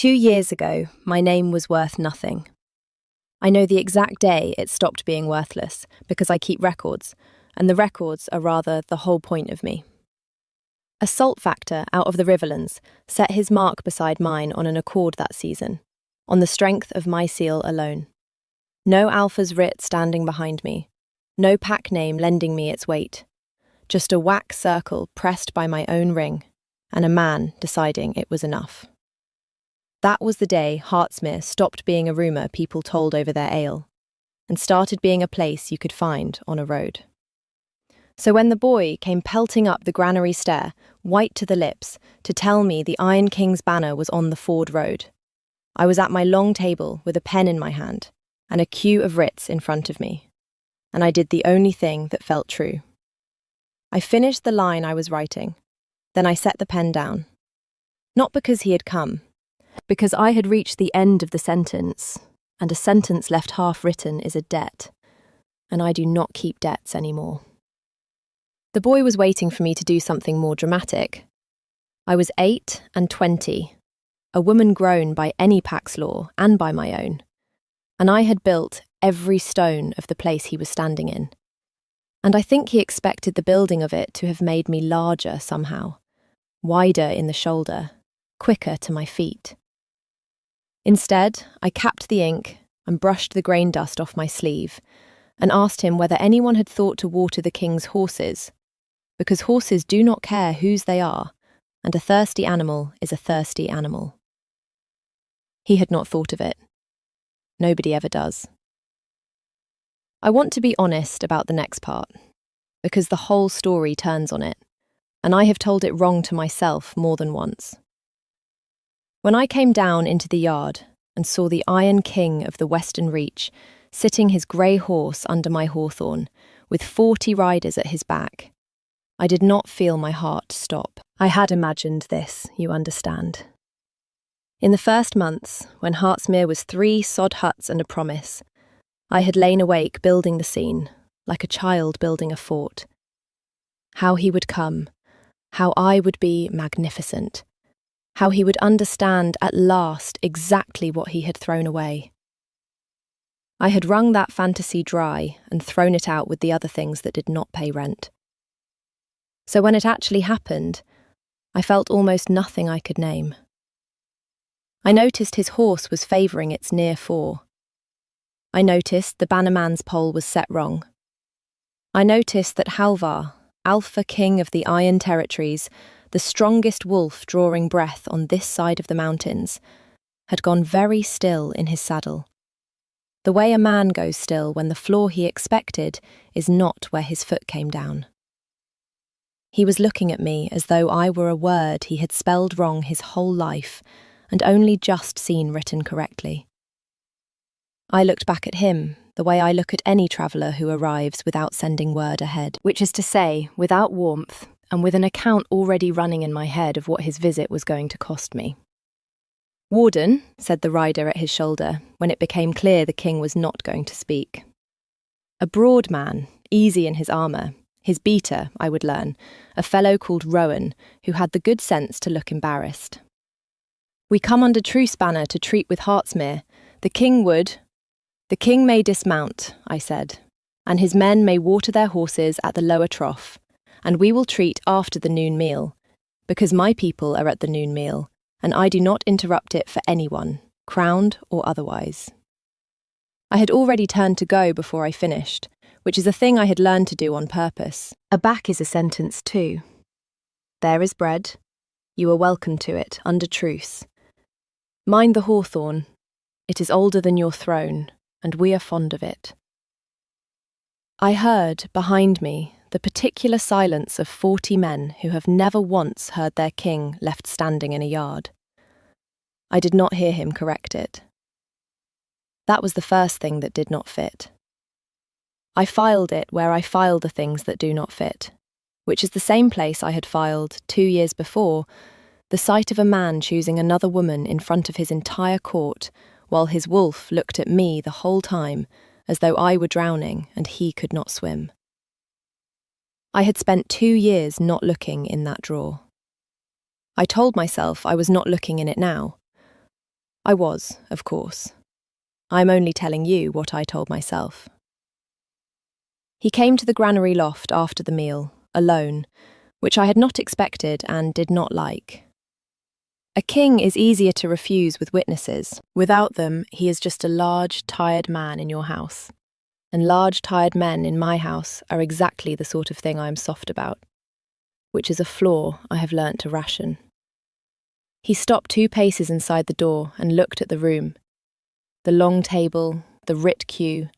2 years ago, my name was worth nothing. I know the exact day it stopped being worthless because I keep records, and the records are rather the whole point of me. A salt factor out of the Riverlands set his mark beside mine on an accord that season, on the strength of my seal alone. No Alpha's writ standing behind me, no pack name lending me its weight, just a wax circle pressed by my own ring, and a man deciding it was enough. That was the day Hartsmere stopped being a rumour people told over their ale, and started being a place you could find on a road. So when the boy came pelting up the granary stair, white to the lips, to tell me the Iron King's banner was on the Ford Road, I was at my long table with a pen in my hand and a queue of writs in front of me, and I did the only thing that felt true. I finished the line I was writing, then I set the pen down. Not because he had come, because I had reached the end of the sentence, and a sentence left half written is a debt, and I do not keep debts anymore. The boy was waiting for me to do something more dramatic. I was 8 and 20, a woman grown by any pack's law and by my own, and I had built every stone of the place he was standing in. And I think he expected the building of it to have made me larger somehow, wider in the shoulder, quicker to my feet. Instead, I capped the ink and brushed the grain dust off my sleeve and asked him whether anyone had thought to water the king's horses, because horses do not care whose they are, and a thirsty animal is a thirsty animal. He had not thought of it. Nobody ever does. I want to be honest about the next part, because the whole story turns on it, and I have told it wrong to myself more than once. When I came down into the yard and saw the Iron King of the Western Reach sitting his grey horse under my hawthorn, with 40 riders at his back, I did not feel my heart stop. I had imagined this, you understand. In the first months, when Hartsmere was 3 sod huts and a promise, I had lain awake building the scene, like a child building a fort. How he would come, how I would be magnificent, how he would understand at last exactly what he had thrown away. I had wrung that fantasy dry and thrown it out with the other things that did not pay rent. So when it actually happened, I felt almost nothing I could name. I noticed his horse was favouring its near fore. I noticed the bannerman's pole was set wrong. I noticed that Halvar, Alpha King of the Iron Territories, the strongest wolf drawing breath on this side of the mountains, had gone very still in his saddle. The way a man goes still when the floor he expected is not where his foot came down. He was looking at me as though I were a word he had spelled wrong his whole life and only just seen written correctly. I looked back at him the way I look at any traveller who arrives without sending word ahead, which is to say, without warmth, and with an account already running in my head of what his visit was going to cost me. "Warden," said the rider at his shoulder, when it became clear the king was not going to speak. A broad man, easy in his armour, his beater, I would learn, a fellow called Rowan, who had the good sense to look embarrassed. "We come under truce banner to treat with Hartsmere. The king may dismount," I said, "and his men may water their horses at the lower trough, and we will treat after the noon meal, because my people are at the noon meal, and I do not interrupt it for anyone, crowned or otherwise." I had already turned to go before I finished, which is a thing I had learned to do on purpose. Aback is a sentence too. There is bread. You are welcome to it, under truce. Mind the hawthorn. It is older than your throne, and we are fond of it. I heard, behind me, the particular silence of 40 men who have never once heard their king left standing in a yard. I did not hear him correct it. That was the first thing that did not fit. I filed it where I file the things that do not fit, which is the same place I had filed, 2 years before, the sight of a man choosing another woman in front of his entire court, while his wolf looked at me the whole time as though I were drowning and he could not swim. I had spent 2 years not looking in that drawer. I told myself I was not looking in it now. I was, of course. I'm only telling you what I told myself. He came to the granary loft after the meal, alone, which I had not expected and did not like. A king is easier to refuse with witnesses. Without them, he is just a large, tired man in your house. And large, tired men in my house are exactly the sort of thing I am soft about, which is a flaw I have learnt to ration. He stopped 2 paces inside the door and looked at the room. The long table, the writ queue,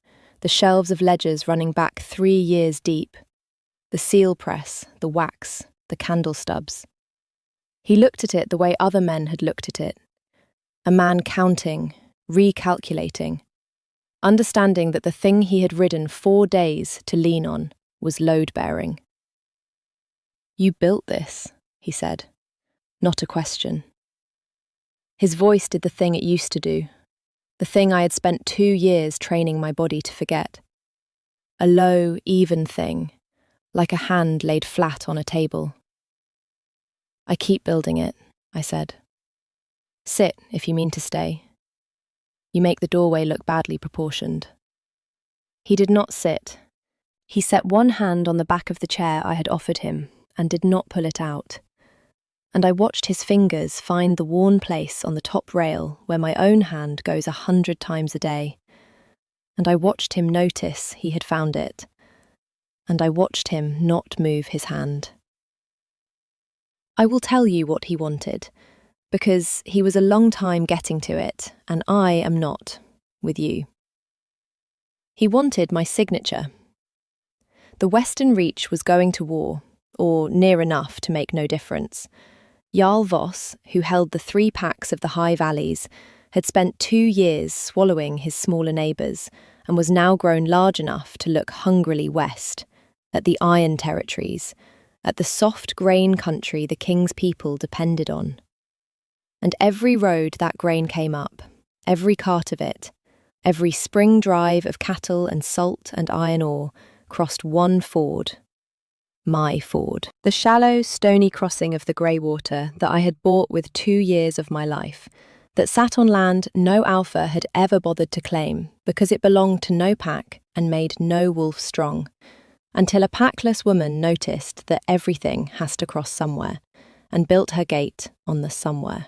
the shelves of ledgers running back 3 years deep, the seal press, the wax, the candle stubs. He looked at it the way other men had looked at it. A man counting, recalculating, understanding that the thing he had ridden 4 days to lean on was load-bearing. "You built this," he said, not a question. His voice did the thing it used to do, the thing I had spent 2 years training my body to forget. A low, even thing, like a hand laid flat on a table. "I keep building it," I said. "Sit if you mean to stay. You make the doorway look badly proportioned." He did not sit. He set one hand on the back of the chair I had offered him and did not pull it out. And I watched his fingers find the worn place on the top rail where my own hand goes 100 times a day. And I watched him notice he had found it. And I watched him not move his hand. I will tell you what he wanted, because he was a long time getting to it, and I am not, with you. He wanted my signature. The Western Reach was going to war, or near enough to make no difference. Jarl Voss, who held the 3 packs of the High Valleys, had spent 2 years swallowing his smaller neighbours and was now grown large enough to look hungrily west, at the iron territories, at the soft grain country the king's people depended on. And every road that grain came up, every cart of it, every spring drive of cattle and salt and iron ore, crossed one ford. My ford. The shallow, stony crossing of the grey water that I had bought with 2 years of my life, that sat on land no alpha had ever bothered to claim because it belonged to no pack and made no wolf strong, until a packless woman noticed that everything has to cross somewhere, and built her gate on the somewhere.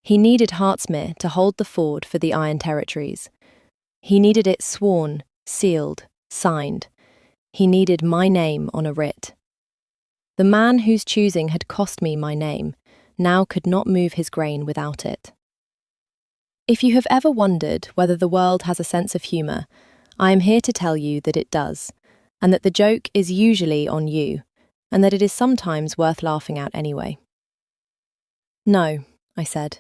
He needed Hartsmere to hold the ford for the Iron Territories. He needed it sworn, sealed, signed. He needed my name on a writ. The man whose choosing had cost me my name now could not move his grain without it. If you have ever wondered whether the world has a sense of humour, I am here to tell you that it does, and that the joke is usually on you, and that it is sometimes worth laughing at anyway. "No," I said.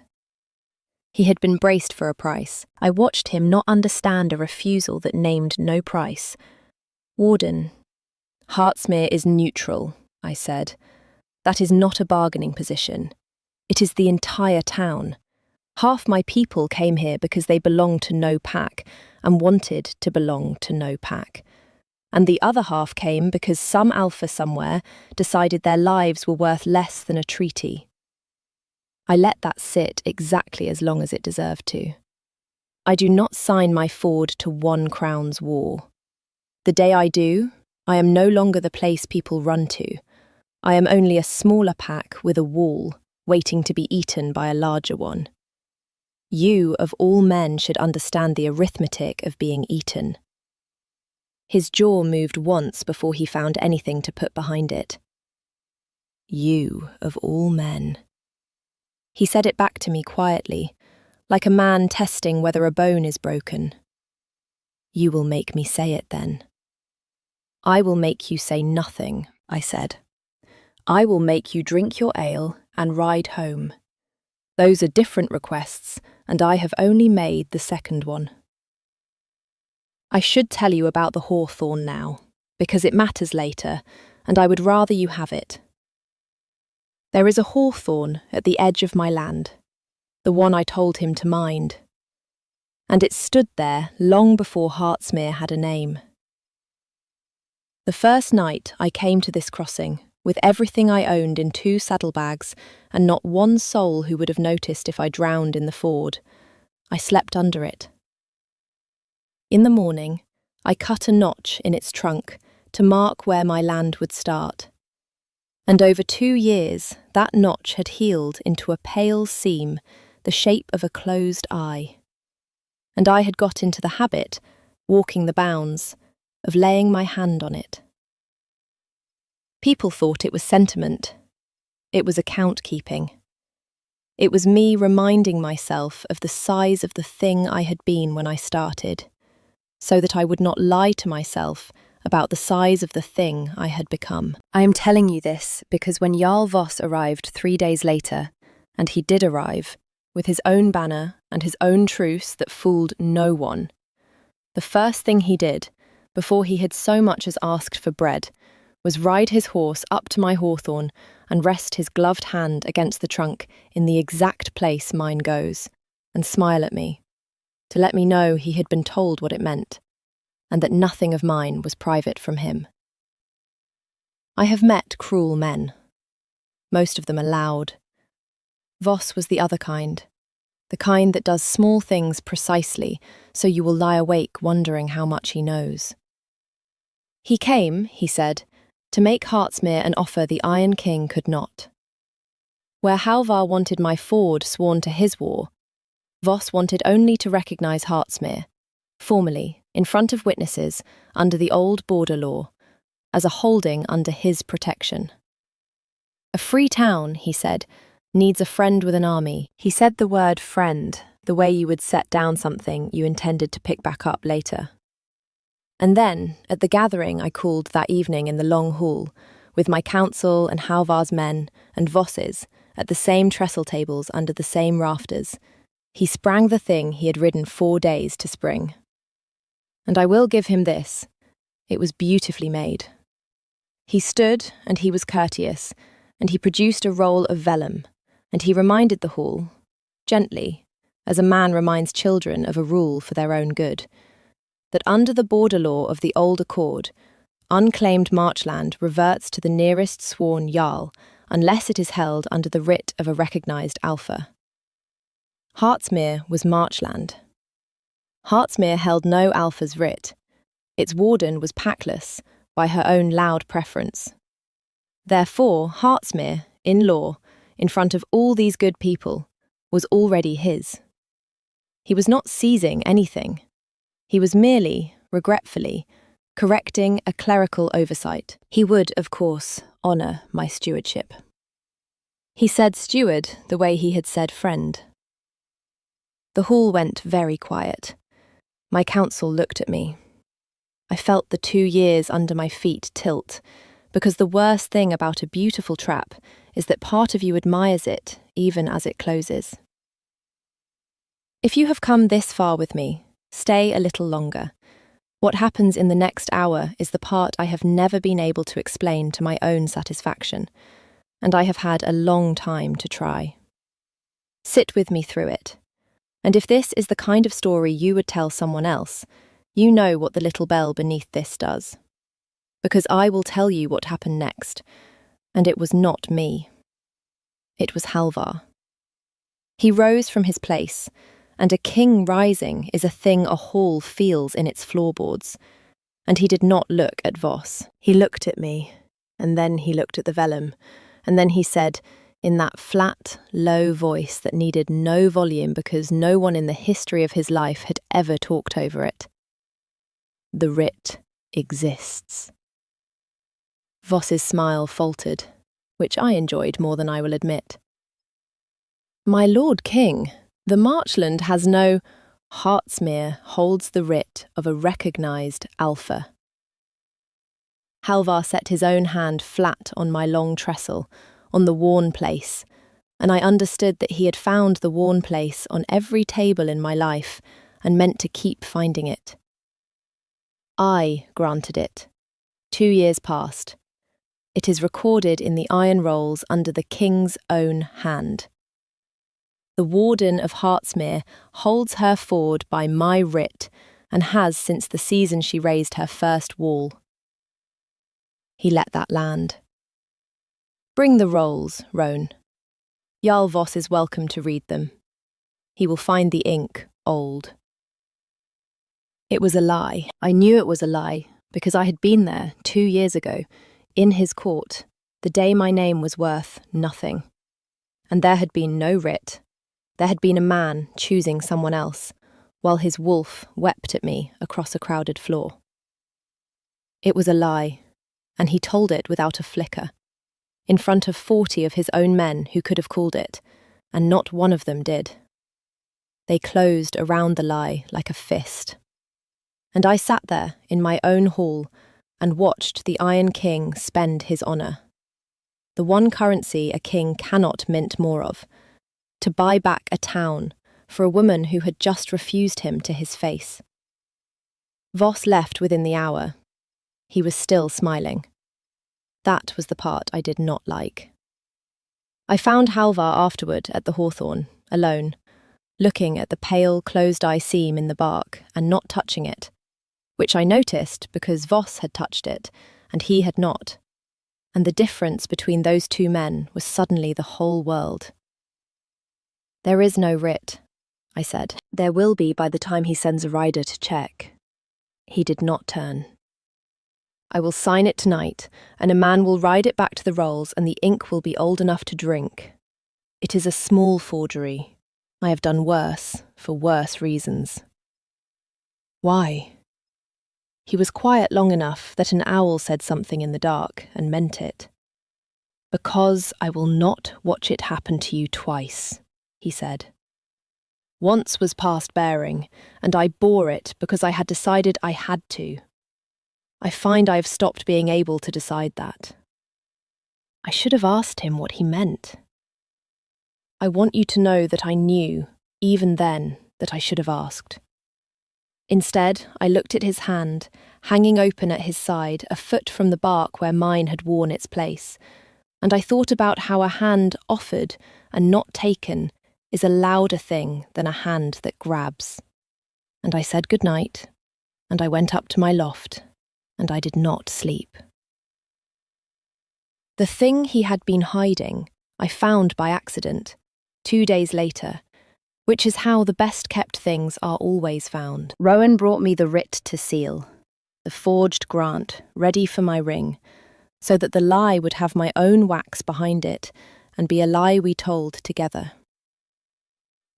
He had been braced for a price. I watched him not understand a refusal that named no price. "Warden, Hartsmere is neutral," I said. "That is not a bargaining position. It is the entire town. Half my people came here because they belonged to no pack and wanted to belong to no pack. And the other half came because some alpha somewhere decided their lives were worth less than a treaty." I let that sit exactly as long as it deserved to. I do not sign my ford to 1 crown's war. The day I do, I am no longer the place people run to. I am only a smaller pack with a wall, waiting to be eaten by a larger one. You, of all men, should understand the arithmetic of being eaten. His jaw moved once before he found anything to put behind it. You, of all men. He said it back to me quietly, like a man testing whether a bone is broken. "You will make me say it then." "I will make you say nothing," I said. "I will make you drink your ale and ride home. Those are different requests, and I have only made the second one." I should tell you about the hawthorn now, because it matters later, and I would rather you have it. There is a hawthorn at the edge of my land, the one I told him to mind. And it stood there long before Hartsmere had a name. The first night I came to this crossing, with everything I owned in 2 saddlebags and not one soul who would have noticed if I drowned in the ford. I slept under it. In the morning, I cut a notch in its trunk to mark where my land would start. And over 2 years, that notch had healed into a pale seam the shape of a closed eye. And I had got into the habit, walking the bounds, of laying my hand on it. People thought it was sentiment. It was account keeping. It was me reminding myself of the size of the thing I had been when I started, so that I would not lie to myself about the size of the thing I had become. I am telling you this because when Jarl Voss arrived 3 days later, and he did arrive, with his own banner and his own truce that fooled no one, the first thing he did, before he had so much as asked for bread, was ride his horse up to my hawthorn and rest his gloved hand against the trunk in the exact place mine goes, and smile at me, to let me know he had been told what it meant, and that nothing of mine was private from him. I have met cruel men. Most of them are loud. Voss was the other kind, the kind that does small things precisely so you will lie awake wondering how much he knows. He came, he said, to make Heartsmere an offer the Iron King could not. Where Halvar wanted my ford sworn to his war, Voss wanted only to recognise Heartsmere, formally, in front of witnesses, under the old border law, as a holding under his protection. A free town, he said, needs a friend with an army. He said the word friend, the way you would set down something you intended to pick back up later. And then, at the gathering I called that evening in the long hall, with my council and Halvar's men and Voss's, at the same trestle tables under the same rafters, he sprang the thing he had ridden 4 days to spring. And I will give him this, it was beautifully made. He stood, and he was courteous, and he produced a roll of vellum, and he reminded the hall, gently, as a man reminds children of a rule for their own good, that under the border law of the old accord, unclaimed marchland reverts to the nearest sworn jarl unless it is held under the writ of a recognised alpha. Heartsmere was marchland. Heartsmere held no alpha's writ. Its warden was packless, by her own loud preference. Therefore, Heartsmere, in law, in front of all these good people, was already his. He was not seizing anything. He was merely, regretfully, correcting a clerical oversight. He would, of course, honour my stewardship. He said steward the way he had said friend. The hall went very quiet. My council looked at me. I felt the 2 years under my feet tilt, because the worst thing about a beautiful trap is that part of you admires it even as it closes. If you have come this far with me, stay a little longer. What happens in the next hour is the part I have never been able to explain to my own satisfaction, and I have had a long time to try. Sit with me through it, and if this is the kind of story you would tell someone else, you know what the little bell beneath this does. Because I will tell you what happened next, and it was not me. It was Halvar. He rose from his place, and a king rising is a thing a hall feels in its floorboards, and he did not look at Voss. He looked at me, and then he looked at the vellum, and then he said, in that flat, low voice that needed no volume because no one in the history of his life had ever talked over it, "The writ exists." Voss's smile faltered, which I enjoyed more than I will admit. "My lord king, the marchland has no Heartsmere holds the writ of a recognised alpha." Halvar set his own hand flat on my long trestle, on the worn place, and I understood that he had found the worn place on every table in my life and meant to keep finding it. I granted it. 2 years passed. It is recorded in the iron rolls under the king's own hand. The warden of Heartsmere holds her ford by my writ, and has since the season she raised her first wall. He let that land. Bring the rolls, Roan. Jarl Voss is welcome to read them. He will find the ink old. It was a lie. I knew it was a lie, because I had been there 2 years ago, in his court, the day my name was worth nothing. And there had been no writ. There had been a man choosing someone else, while his wolf wept at me across a crowded floor. It was a lie, and he told it without a flicker, in front of 40 of his own men who could have called it, and not one of them did. They closed around the lie like a fist. And I sat there in my own hall and watched the Iron King spend his honour. The one currency a king cannot mint more of, to buy back a town for a woman who had just refused him to his face. Voss left within the hour. He was still smiling. That was the part I did not like. I found Halvar afterward at the hawthorn, alone, looking at the pale, closed-eye seam in the bark and not touching it, which I noticed because Voss had touched it and he had not, and the difference between those two men was suddenly the whole world. "There is no writ," I said. "There will be by the time he sends a rider to check." He did not turn. "I will sign it tonight, and a man will ride it back to the rolls, and the ink will be old enough to drink. It is a small forgery. I have done worse, for worse reasons." "Why?" He was quiet long enough that an owl said something in the dark and meant it. "Because I will not watch it happen to you twice," he said. "Once was past bearing, and I bore it because I had decided I had to. I find I have stopped being able to decide that." I should have asked him what he meant. I want you to know that I knew, even then, that I should have asked. Instead, I looked at his hand, hanging open at his side, a foot from the bark where mine had worn its place, and I thought about how a hand offered and not taken is a louder thing than a hand that grabs. And I said good night, and I went up to my loft, and I did not sleep. The thing he had been hiding, I found by accident, 2 days later, which is how the best-kept things are always found. Rowan brought me the writ to seal, the forged grant, ready for my ring, so that the lie would have my own wax behind it and be a lie we told together.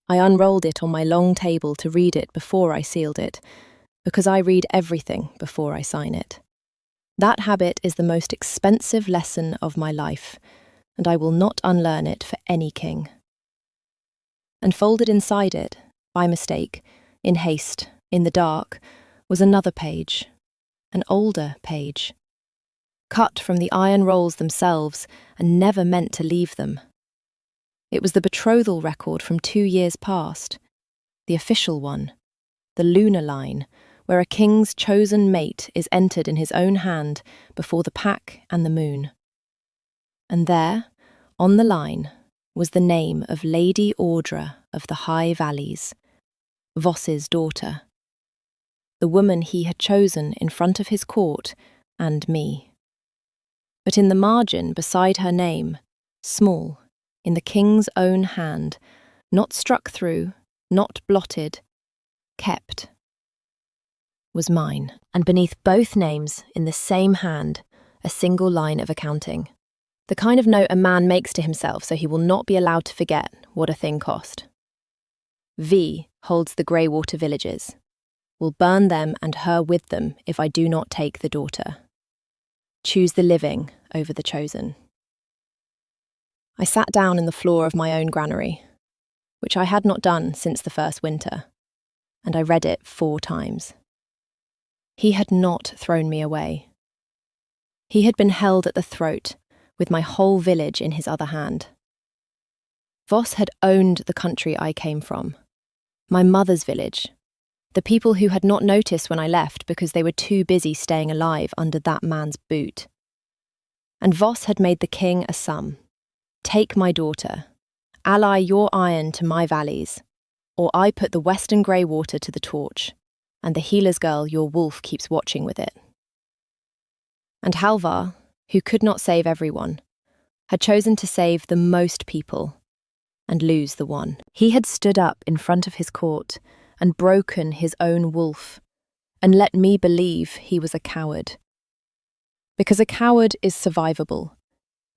I unrolled it on my long table to read it before I sealed it, because I read everything before I sign it. That habit is the most expensive lesson of my life, and I will not unlearn it for any king. And folded inside it, by mistake, in haste, in the dark, was another page, an older page, cut from the iron rolls themselves and never meant to leave them. It was the betrothal record from 2 years past, the official one, the lunar line, where a king's chosen mate is entered in his own hand before the pack and the moon. And there, on the line, was the name of Lady Audra of the High Valleys, Voss's daughter, the woman he had chosen in front of his court and me. But in the margin beside her name, small, in the king's own hand, not struck through, not blotted, kept, was mine, and beneath both names, in the same hand, a single line of accounting. The kind of note a man makes to himself so he will not be allowed to forget what a thing cost. V holds the Greywater villages. Will burn them and her with them if I do not take the daughter. Choose the living over the chosen. I sat down in the floor of my own granary, which I had not done since the first winter, and I read it 4 times. He had not thrown me away. He had been held at the throat, with my whole village in his other hand. Voss had owned the country I came from, my mother's village, the people who had not noticed when I left because they were too busy staying alive under that man's boot. And Voss had made the king a sum. Take my daughter, ally your iron to my valleys, or I put the western Greywater to the torch, and the healer's girl your wolf keeps watching with it. And Halvar, who could not save everyone, had chosen to save the most people and lose the one. He had stood up in front of his court and broken his own wolf and let me believe he was a coward. Because a coward is survivable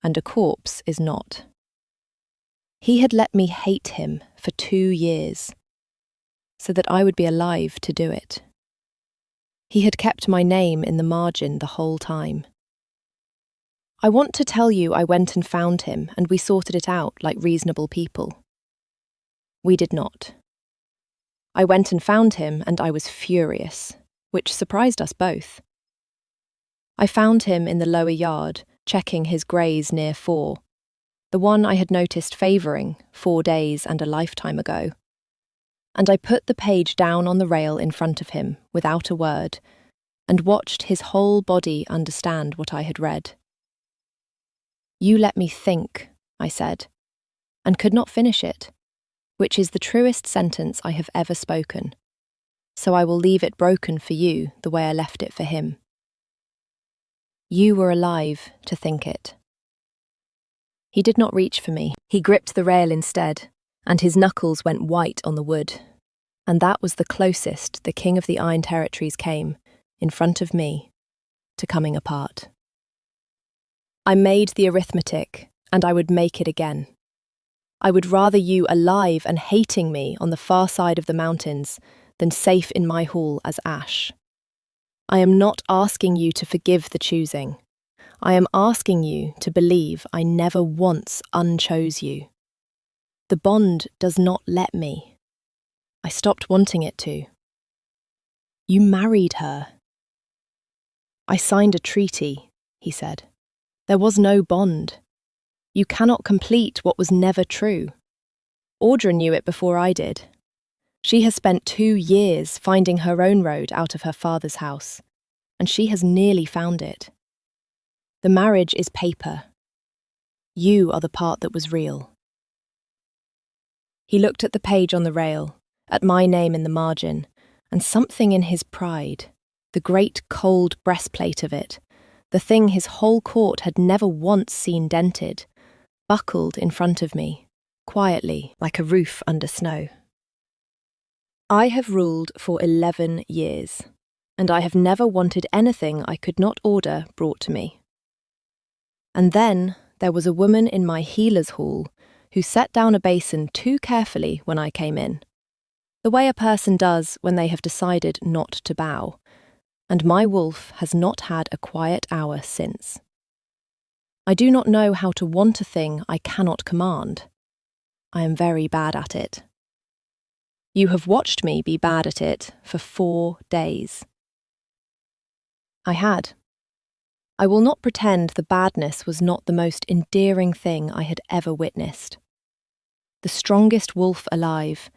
and a corpse is not. He had let me hate him for 2 years so that I would be alive to do it. He had kept my name in the margin the whole time. I want to tell you I went and found him and we sorted it out like reasonable people. We did not. I went and found him and I was furious, which surprised us both. I found him in the lower yard, checking his greys near 4, the one I had noticed favouring 4 days and a lifetime ago. And I put the page down on the rail in front of him without a word and watched his whole body understand what I had read. You let me think, I said, and could not finish it, which is the truest sentence I have ever spoken. So I will leave it broken for you the way I left it for him. You were alive to think it. He did not reach for me. He gripped the rail instead, and his knuckles went white on the wood. And that was the closest the King of the Iron Territories came, in front of me, to coming apart. I made the arithmetic, and I would make it again. I would rather you alive and hating me on the far side of the mountains than safe in my hall as ash. I am not asking you to forgive the choosing. I am asking you to believe I never once unchose you. The bond does not let me. I stopped wanting it to. You married her. I signed a treaty, he said. There was no bond. You cannot complete what was never true. Audra knew it before I did. She has spent 2 years finding her own road out of her father's house, and she has nearly found it. The marriage is paper. You are the part that was real. He looked at the page on the rail, at my name in the margin, and something in his pride, the great cold breastplate of it, the thing his whole court had never once seen dented, buckled in front of me, quietly, like a roof under snow. I have ruled for 11 years, and I have never wanted anything I could not order brought to me. And then there was a woman in my healer's hall who set down a basin too carefully when I came in, the way a person does when they have decided not to bow, and my wolf has not had a quiet hour since. I do not know how to want a thing I cannot command. I am very bad at it. You have watched me be bad at it for 4 days. I had. I will not pretend the badness was not the most endearing thing I had ever witnessed. The strongest wolf alive,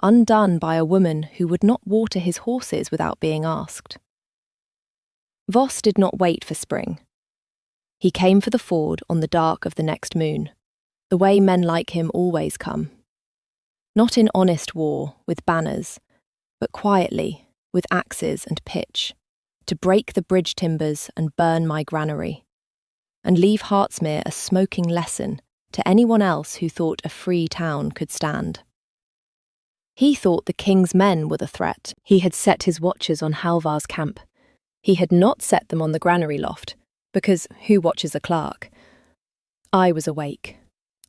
undone by a woman who would not water his horses without being asked. Voss did not wait for spring. He came for the ford on the dark of the next moon, the way men like him always come. Not in honest war, with banners, but quietly, with axes and pitch, to break the bridge timbers and burn my granary, and leave Hartsmere a smoking lesson to anyone else who thought a free town could stand. He thought the king's men were the threat. He had set his watchers on Halvar's camp. He had not set them on the granary loft, because who watches a clerk? I was awake.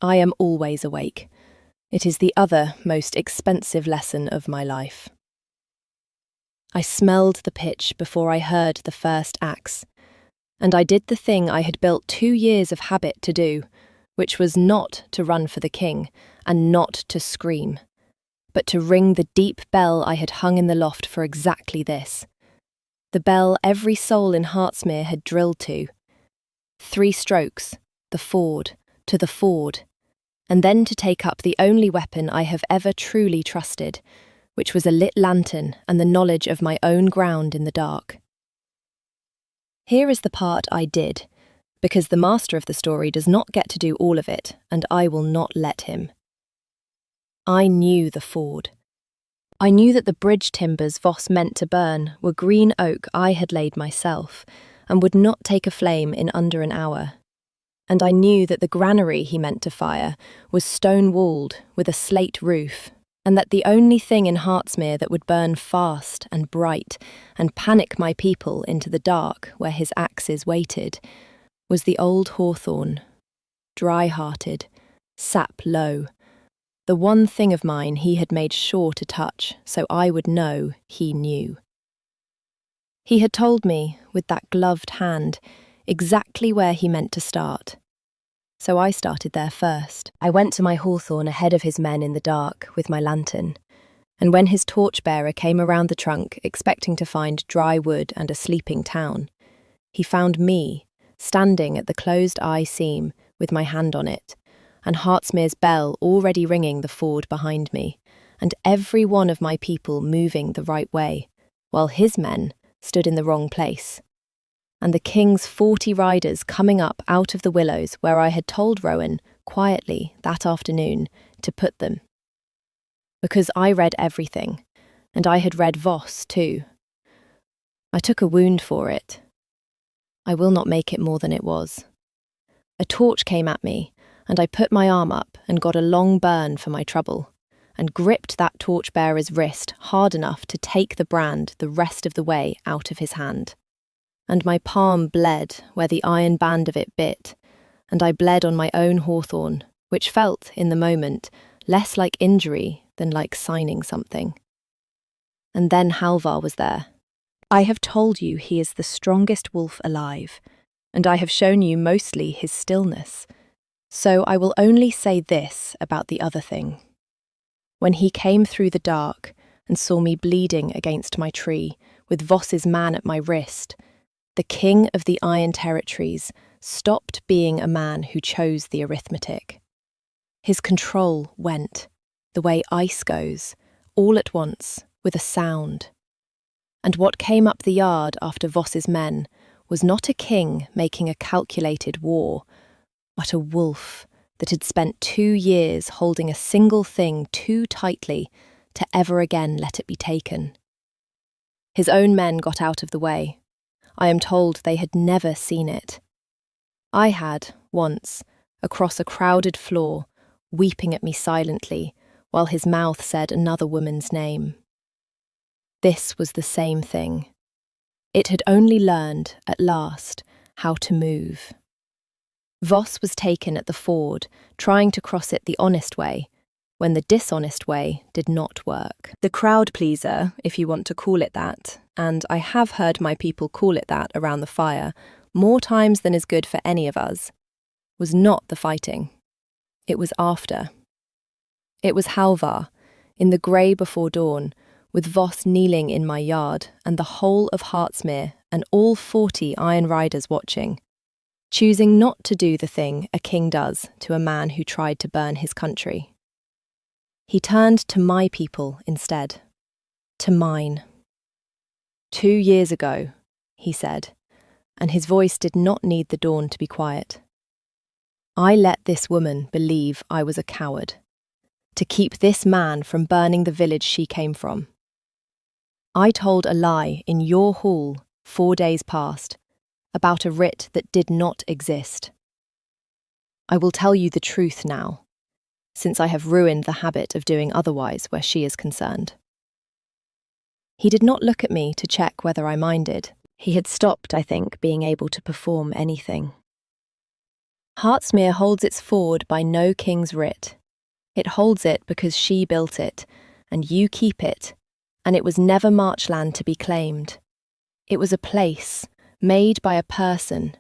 I am always awake. It is the other most expensive lesson of my life. I smelled the pitch before I heard the first axe, and I did the thing I had built 2 years of habit to do, which was not to run for the king, and not to scream, but to ring the deep bell I had hung in the loft for exactly this. The bell every soul in Hartsmere had drilled to. 3 strokes, the ford, to the ford, and then to take up the only weapon I have ever truly trusted, which was a lit lantern and the knowledge of my own ground in the dark. Here is the part I did, because the master of the story does not get to do all of it, and I will not let him. I knew the ford. I knew that the bridge timbers Voss meant to burn were green oak I had laid myself, and would not take a flame in under an hour. and I knew that the granary he meant to fire was stone-walled with a slate roof, and that the only thing in Heartsmere that would burn fast and bright and panic my people into the dark where his axes waited was the old hawthorn, dry-hearted, sap low, the one thing of mine he had made sure to touch so I would know he knew. He had told me, with that gloved hand, exactly where he meant to start. So I started there first. I went to my hawthorn ahead of his men in the dark with my lantern, and when his torchbearer came around the trunk expecting to find dry wood and a sleeping town, he found me, standing at the closed eye seam with my hand on it, and Heartsmere's bell already ringing the ford behind me, and every one of my people moving the right way, while his men stood in the wrong place, and the king's 40 riders coming up out of the willows where I had told Rowan, quietly, that afternoon, to put them. Because I read everything, and I had read Voss too. I took a wound for it. I will not make it more than it was. A torch came at me, and I put my arm up and got a long burn for my trouble, and gripped that torchbearer's wrist hard enough to take the brand the rest of the way out of his hand. And my palm bled where the iron band of it bit, and I bled on my own hawthorn, which felt, in the moment, less like injury than like signing something. And then Halvar was there. I have told you he is the strongest wolf alive, and I have shown you mostly his stillness. So I will only say this about the other thing. When he came through the dark and saw me bleeding against my tree, with Voss's man at my wrist, the king of the Iron Territories stopped being a man who chose the arithmetic. His control went, the way ice goes, all at once, with a sound. And what came up the yard after Voss's men was not a king making a calculated war, but a wolf that had spent 2 years holding a single thing too tightly to ever again let it be taken. His own men got out of the way. I am told they had never seen it. I had, once, across a crowded floor, weeping at me silently, while his mouth said another woman's name. This was the same thing. It had only learned, at last, how to move. Voss was taken at the ford, trying to cross it the honest way, when the dishonest way did not work. The crowd pleaser, if you want to call it that, and I have heard my people call it that around the fire, more times than is good for any of us, was not the fighting. It was after. It was Halvar, in the grey before dawn, with Voss kneeling in my yard, and the whole of Heartsmere and all 40 Iron Riders watching, choosing not to do the thing a king does to a man who tried to burn his country. He turned to my people instead, to mine. 2 years ago, he said, and his voice did not need the dawn to be quiet. I let this woman believe I was a coward, to keep this man from burning the village she came from. I told a lie in your hall 4 days past about a writ that did not exist. I will tell you the truth now, since I have ruined the habit of doing otherwise where she is concerned. He did not look at me to check whether I minded. He had stopped, I think, being able to perform anything. Heartsmere holds its ford by no king's writ. It holds it because she built it, and you keep it, and it was never marchland to be claimed. It was a place, made by a person,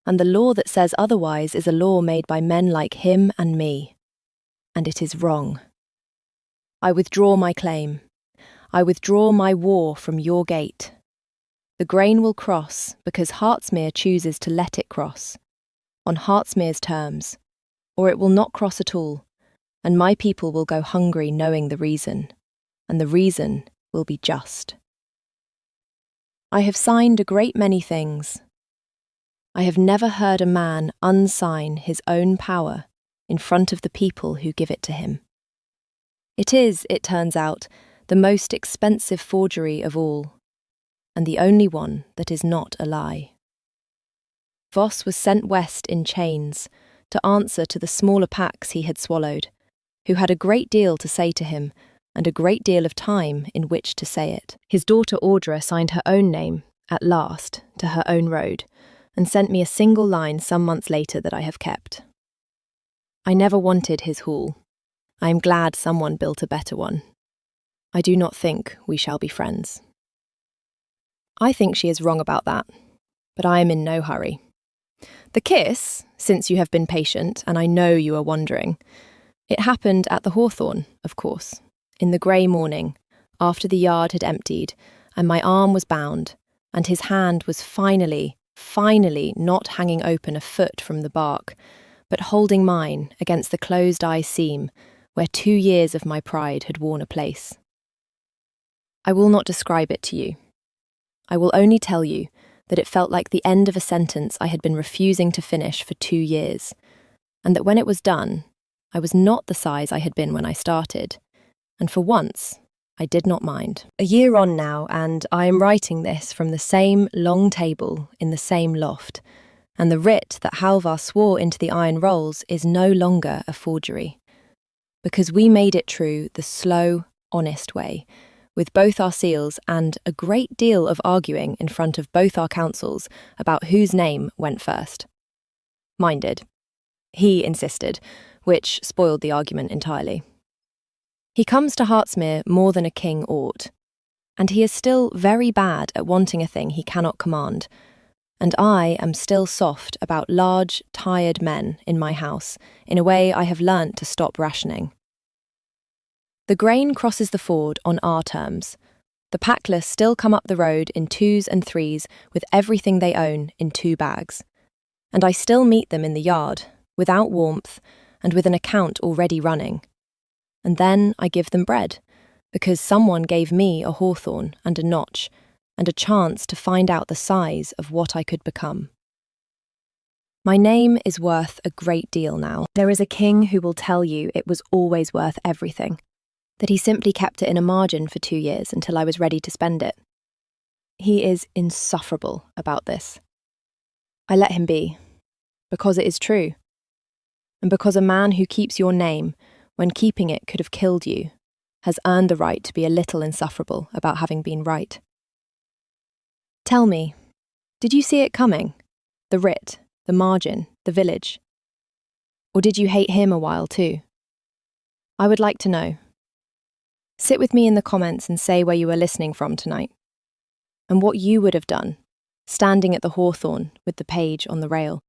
and the law that says otherwise is a law made by men like him and me. And it is wrong. I withdraw my claim. I withdraw my war from your gate. The grain will cross because Heartsmere chooses to let it cross, on Heartsmere's terms, or it will not cross at all, and my people will go hungry knowing the reason, and the reason will be just. I have signed a great many things. I have never heard a man unsign his own power in front of the people who give it to him. It is, it turns out, the most expensive forgery of all, and the only one that is not a lie. Voss was sent west in chains to answer to the smaller packs he had swallowed, who had a great deal to say to him and a great deal of time in which to say it. His daughter Audra signed her own name, at last, to her own road, and sent me a single line some months later that I have kept. I never wanted his hall. I am glad someone built a better one. I do not think we shall be friends. I think she is wrong about that, but I am in no hurry. The kiss, since you have been patient, and I know you are wondering, it happened at the Hawthorn, of course, in the grey morning, after the yard had emptied, and my arm was bound, and his hand was finally not hanging open a foot from the bark, but holding mine against the closed-eye seam where 2 years of my pride had worn a place. I will not describe it to you. I will only tell you that it felt like the end of a sentence I had been refusing to finish for 2 years, and that when it was done, I was not the size I had been when I started, and for once, I did not mind. A year on now, and I am writing this from the same long table in the same loft, and the writ that Halvar swore into the iron rolls is no longer a forgery, because we made it true the slow, honest way, with both our seals and a great deal of arguing in front of both our councils about whose name went first. Mine did. He insisted, which spoiled the argument entirely. He comes to Hartsmere more than a king ought, and he is still very bad at wanting a thing he cannot command, and I am still soft about large, tired men in my house in a way I have learnt to stop rationing. The grain crosses the ford on our terms. The packless still come up the road in 2s and 3s with everything they own in 2 bags, and I still meet them in the yard, without warmth and with an account already running. And then I give them bread, because someone gave me a hawthorn and a notch, and a chance to find out the size of what I could become. My name is worth a great deal now. There is a king who will tell you it was always worth everything, that he simply kept it in a margin for 2 years until I was ready to spend it. He is insufferable about this. I let him be, because it is true, and because a man who keeps your name, when keeping it could have killed you, has earned the right to be a little insufferable about having been right. Tell me, did you see it coming? The writ, the margin, the village? Or did you hate him a while too? I would like to know. Sit with me in the comments and say where you are listening from tonight, and what you would have done, standing at the hawthorn with the page on the rail.